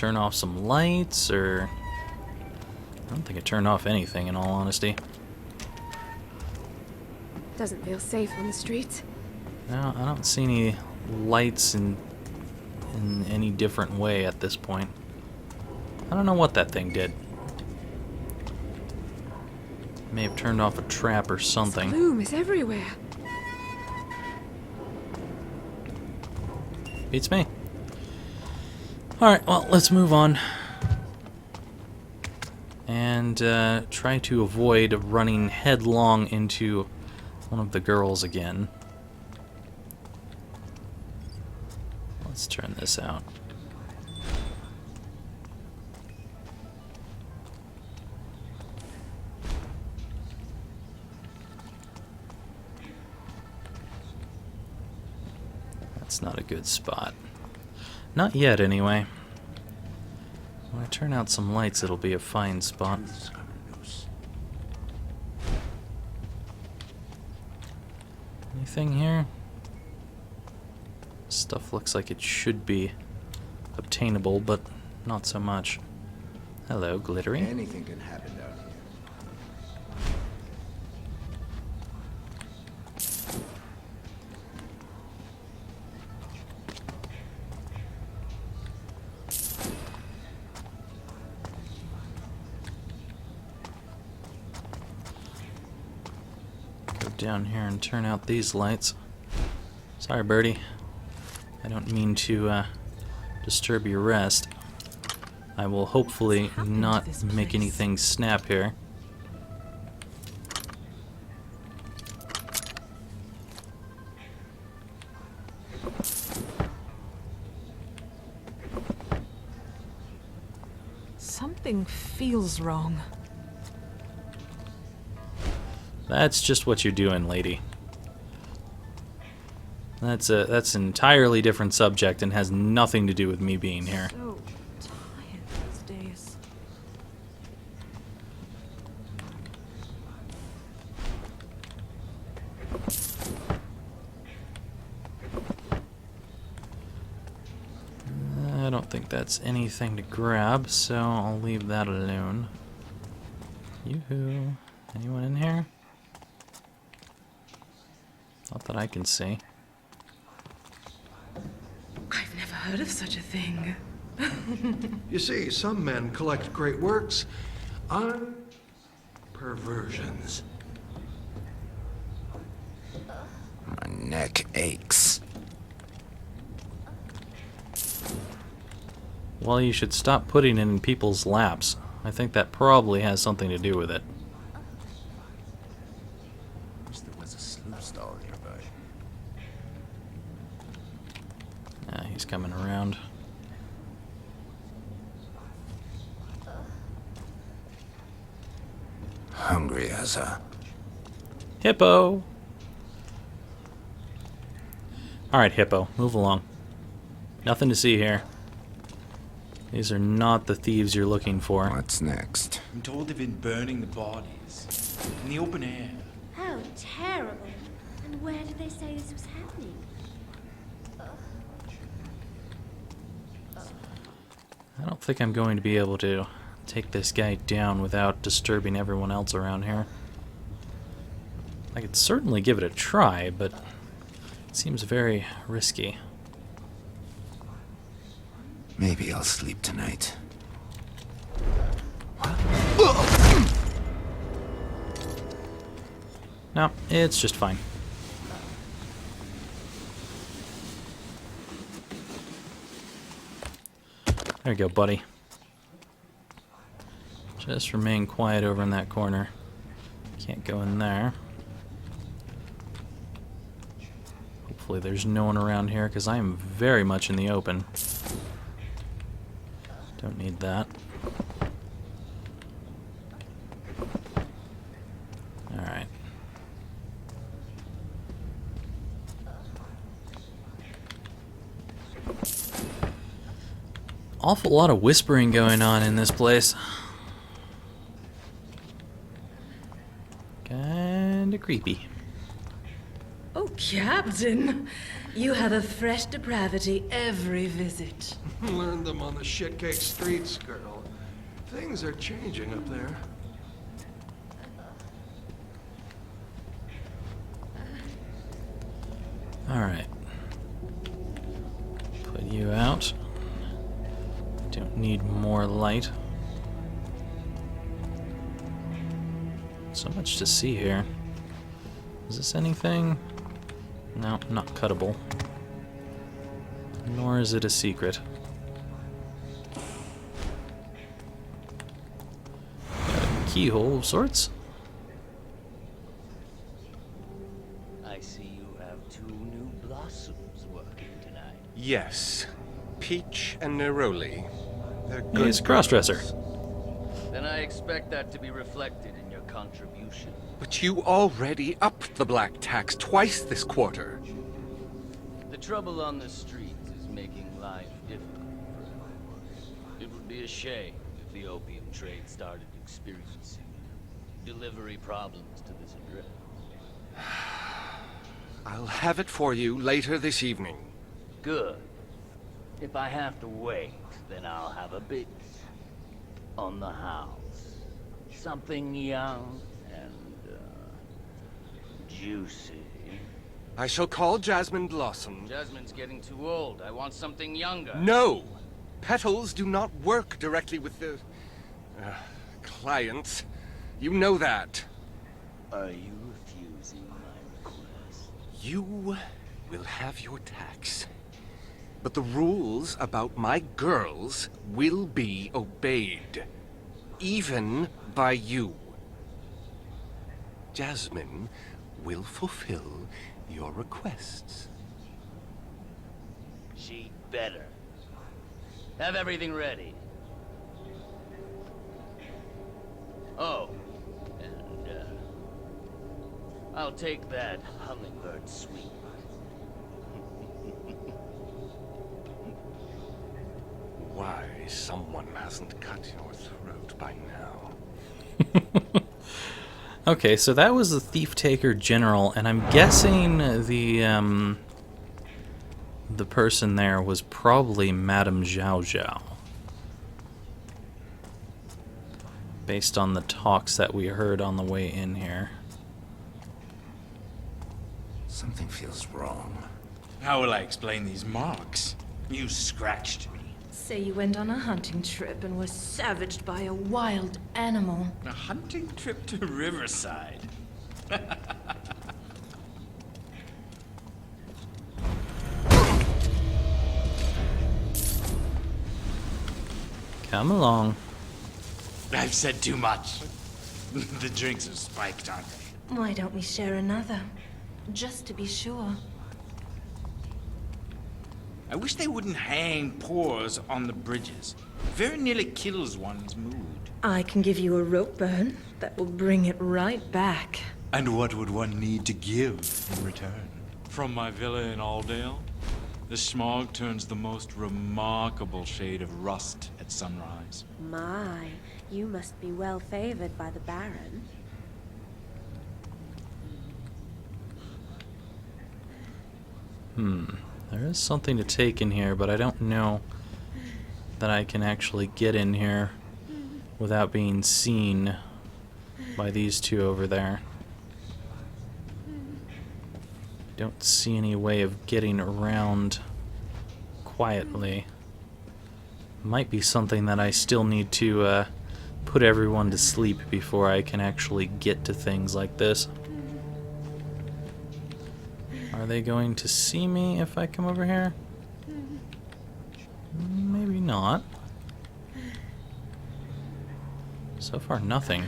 turn off some lights, or... I don't think I turned off anything, in all honesty. Doesn't feel safe on the streets. No, I don't see any lights in any different way at this point. I don't know what that thing did. May have turned off a trap or something. This gloom is everywhere. Beats me. Alright, well, let's move on. And try to avoid running headlong into one of the girls again. Let's turn this out. That's not a good spot. Not yet, anyway. When I turn out some lights, it'll be a fine spot. Anything here? Stuff looks like it should be obtainable, but not so much. Hello, glittery. Anything can happen down here. Go down here and turn out these lights. Sorry, birdie. I don't mean to disturb your rest. I will hopefully not make anything snap here. Something feels wrong. That's just what you're doing, lady. That's an entirely different subject and has nothing to do with me being here. So tired these days. I don't think that's anything to grab, so I'll leave that alone. Yoo-hoo. Anyone in here? Not that I can see. I've never heard of such a thing. You see, some men collect great works on perversions. My neck aches. Well, you should stop putting it in people's laps. I think that probably has something to do with it. Wish there was a sloop stall nearby. Yeah, he's coming around. Hungry as a... Hippo! Alright, Hippo, move along. Nothing to see here. These are not the thieves you're looking for. What's next? I'm told they've been burning the bodies in the open air. How terrible. And where did they say this was happening? I don't think I'm going to be able to take this guy down without disturbing everyone else around here. I could certainly give it a try, but it seems very risky. Maybe I'll sleep tonight. No, it's just fine. There you go, buddy. Just remain quiet over in that corner. Can't go in there. Hopefully there's no one around here, because I am very much in the open. Don't need that. Alright. Awful lot of whispering going on in this place. Kinda creepy. Okay. Captain, you have a fresh depravity every visit. Learned them on the shitcake streets, girl. Things are changing up there. Alright. Put you out. Don't need more light. So much to see here. Is this anything? No, not cuttable. Nor is it a secret. Got a keyhole of sorts. I see you have two new blossoms working tonight. Yes. Peach and Neroli. They're good. He's a crossdresser. Then I expect that to be reflected in your contribution. But you already upped the black tax twice this quarter. The trouble on the streets is making life difficult for everyone. It would be a shame if the opium trade started experiencing delivery problems to this address. I'll have it for you later this evening. Good. If I have to wait, then I'll have a bit on the house. Something young and juicy. I shall call Jasmine Blossom. Jasmine's getting too old. I want something younger. No! Petals do not work directly with the... clients. You know that. Are you refusing my request? You will have your tax. But the rules about my girls will be obeyed. Even by you. Jasmine will fulfill your requests. She'd better. Have everything ready. Oh, and, I'll take that hummingbird sweet. Why someone hasn't cut your throat by now. Okay, so that was the Thief Taker General, and I'm guessing the person there was probably Madame Zhao Zhao. Based on the talks that we heard on the way in here. Something feels wrong. How will I explain these marks? You scratched me. Say you went on a hunting trip and were savaged by a wild animal. A hunting trip to Riverside. Come along. I've said too much. The drinks are spiked, aren't they? Why don't we share another? Just to be sure. I wish they wouldn't hang pores on the bridges. Very nearly kills one's mood. I can give you a rope burn that will bring it right back. And what would one need to give in return? From my villa in Aldale, the smog turns the most remarkable shade of rust at sunrise. My, you must be well favored by the Baron. There is something to take in here, but I don't know that I can actually get in here without being seen by these two over there. Don't see any way of getting around quietly. Might be something that I still need to put everyone to sleep before I can actually get to things like this. Are they going to see me if I come over here? Maybe not. So far, nothing.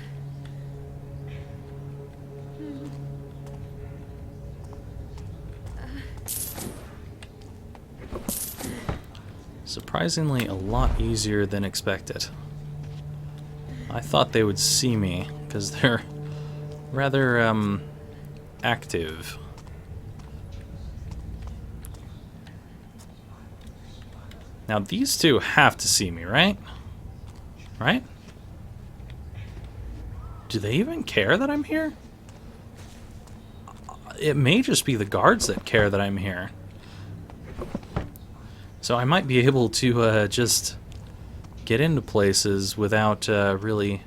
Surprisingly, a lot easier than expected. I thought they would see me, because they're rather, active. Now, these two have to see me, right? Right? Do they even care that I'm here? it may just be the guards that care that I'm here. So I might be able to just get into places without really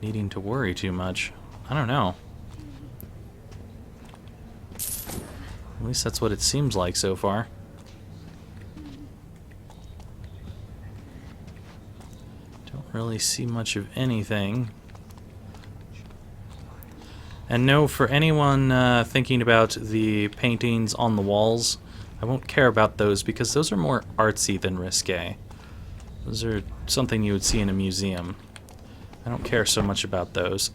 needing to worry too much. I don't know. At least that's what it seems like so far. Don't really see much of anything. And no, for anyone thinking about the paintings on the walls, I won't care about those because those are more artsy than risque. Those are something you would see in a museum. I don't care so much about those.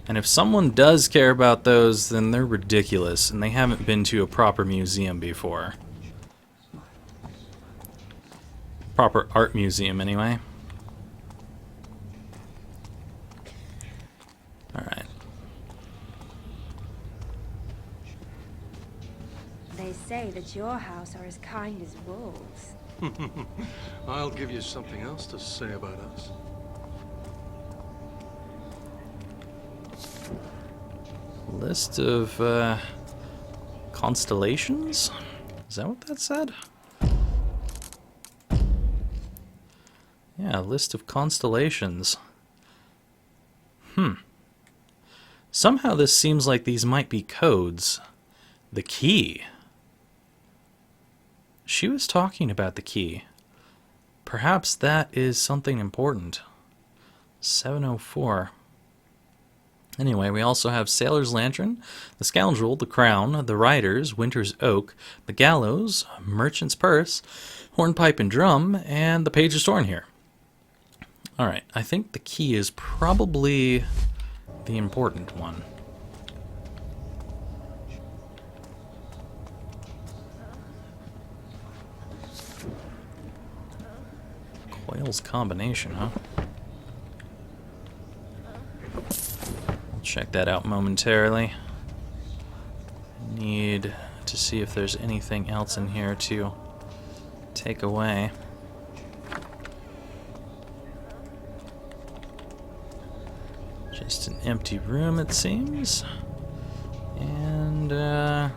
And if someone does care about those, then they're ridiculous, and they haven't been to a proper museum before. Proper art museum, anyway. Alright. They say that your house are as kind as wolves. I'll give you something else to say about us. List of constellations? Is that what that said? Yeah, list of constellations. Somehow this seems like these might be codes. The key. She was talking about the key. Perhaps that is something important. 704. Anyway, we also have Sailor's Lantern, the Scoundrel, the Crown, the Riders, Winter's Oak, the Gallows, Merchant's Purse, Hornpipe and Drum, and the Page of Storm here. Alright, I think the key is probably the important one. Coil's combination, huh? Check that out momentarily. Need to see if there's anything else in here to take away. Just an empty room, it seems. And a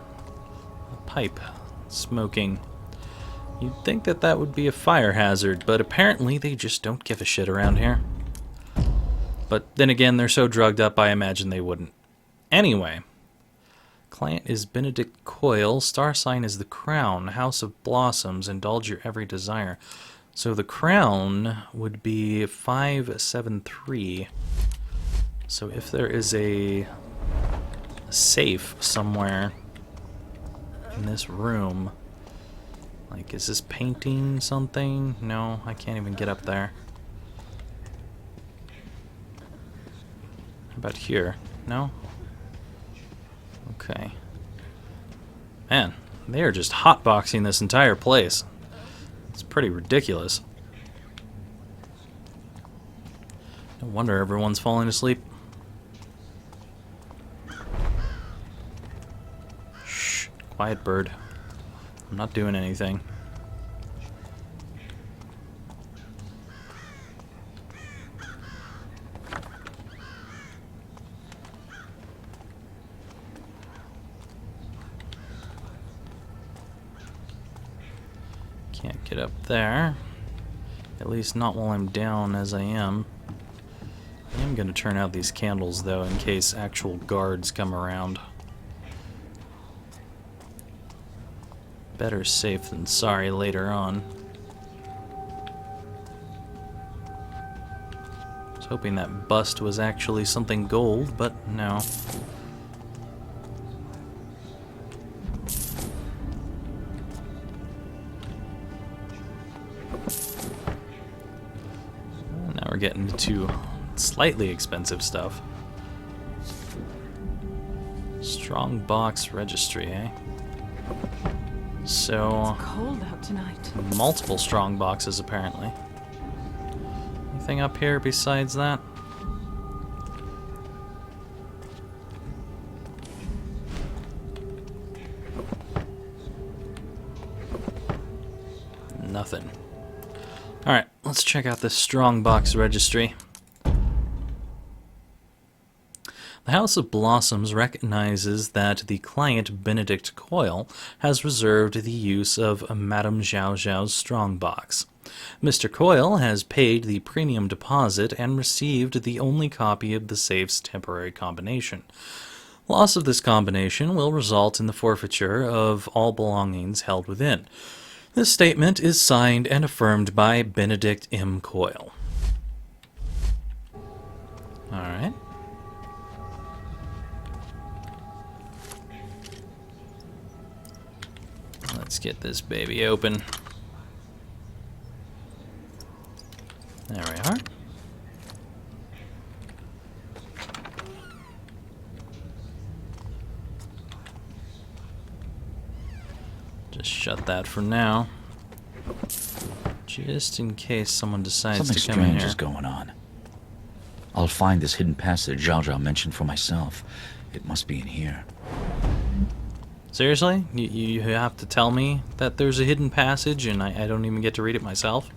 pipe smoking. You'd think that that would be a fire hazard, but apparently they just don't give a shit around here. But then again, they're so drugged up, I imagine they wouldn't. Anyway, client is Benedict Coil. Star sign is the Crown. House of Blossoms. Indulge your every desire. So the Crown would be 573. So if there is a safe somewhere in this room, like, is this painting something? No, I can't even get up there. How about here? No? Okay. Man, they are just hotboxing this entire place. It's pretty ridiculous. No wonder everyone's falling asleep. Shh, quiet bird. I'm not doing anything. Can't get up there. At least not while I'm down as I am. I am going to turn out these candles, though, in case actual guards come around. Better safe than sorry later on. I was hoping that bust was actually something gold, but no. Now we're getting into slightly expensive stuff. Strong box registry, eh? So, It's cold out tonight. multiple strong boxes apparently. Anything up here besides that? Nothing. Alright, let's check out this strong box registry. The House of Blossoms recognizes that the client Benedict Coyle has reserved the use of Madame Zhao Zhao's strongbox. Mr. Coyle has paid the premium deposit and received the only copy of the safe's temporary combination. Loss of this combination will result in the forfeiture of all belongings held within. This statement is signed and affirmed by Benedict M. Coyle. Alright. Let's get this baby open. There we are. Just shut that for now. Just in case someone decides Something to come in strange here. is going on. I'll find this hidden passage Zhao Zhao mentioned for myself. It must be in here. Seriously? You have to tell me that there's a hidden passage and I don't even get to read it myself?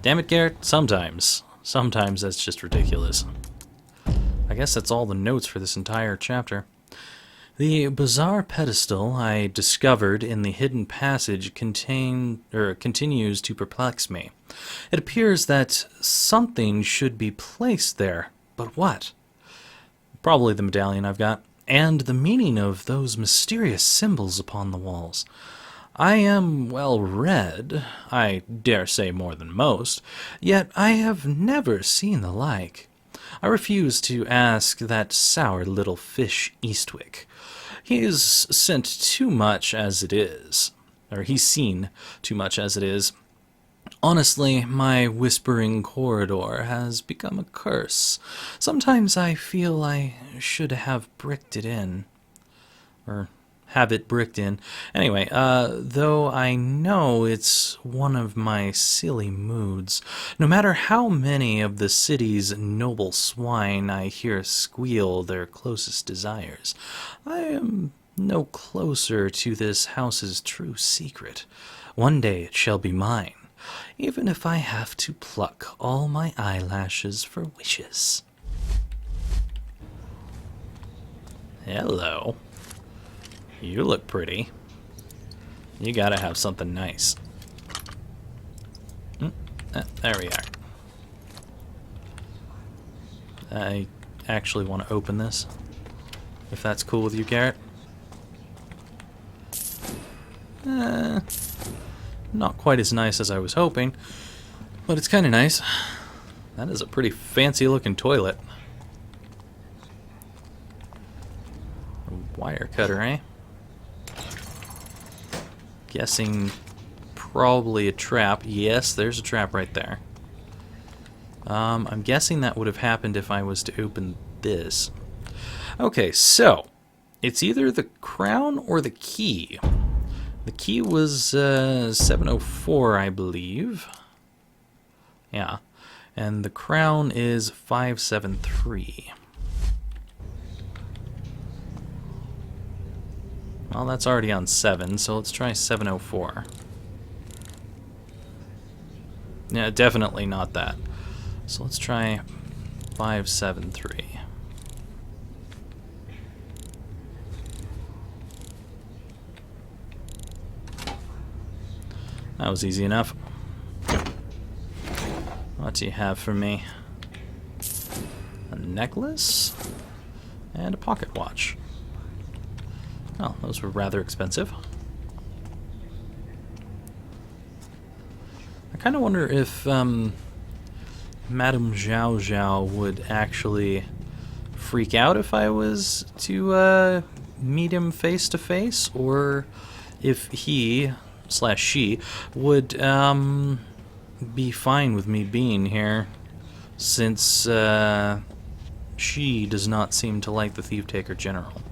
Damn it, Garrett. Sometimes. Sometimes that's just ridiculous. I guess that's all the notes for this entire chapter. The bizarre pedestal I discovered in the hidden passage continues to perplex me. It appears that something should be placed there, but what? Probably the medallion I've got, and the meaning of those mysterious symbols upon the walls. I am well read, I dare say more than most, yet I have never seen the like. I refuse to ask that sour little fish Eastwick. He is sent too much as it is, or he's seen too much as it is. Honestly, my whispering corridor has become a curse. Sometimes I feel I should have bricked it in, or have it bricked in. Anyway, though I know it's one of my silly moods. No matter how many of the city's noble swine I hear squeal their closest desires, I am no closer to this house's true secret. One day it shall be mine, even if I have to pluck all my eyelashes for wishes. Hello. You look pretty. You gotta have something nice. There we are. I actually want to open this, if that's cool with you, Garrett. Not quite as nice as I was hoping, but it's kind of nice. That is a pretty fancy looking toilet. A wire cutter, eh? Guessing probably a trap. Yes, there's a trap right there. I'm guessing that would have happened if I was to open this. Okay, so it's either the crown or the key. The key was 704, I believe. Yeah. And the crown is 573. Well, that's already on 7, so let's try 704. Yeah, definitely not that. So let's try 573. That was easy enough. What do you have for me? A necklace and a pocket watch. Oh, those were rather expensive. I kind of wonder if Madame Zhao Zhao would actually freak out if I was to meet him face to face, or if he/she would be fine with me being here, since she does not seem to like the Thief Taker General.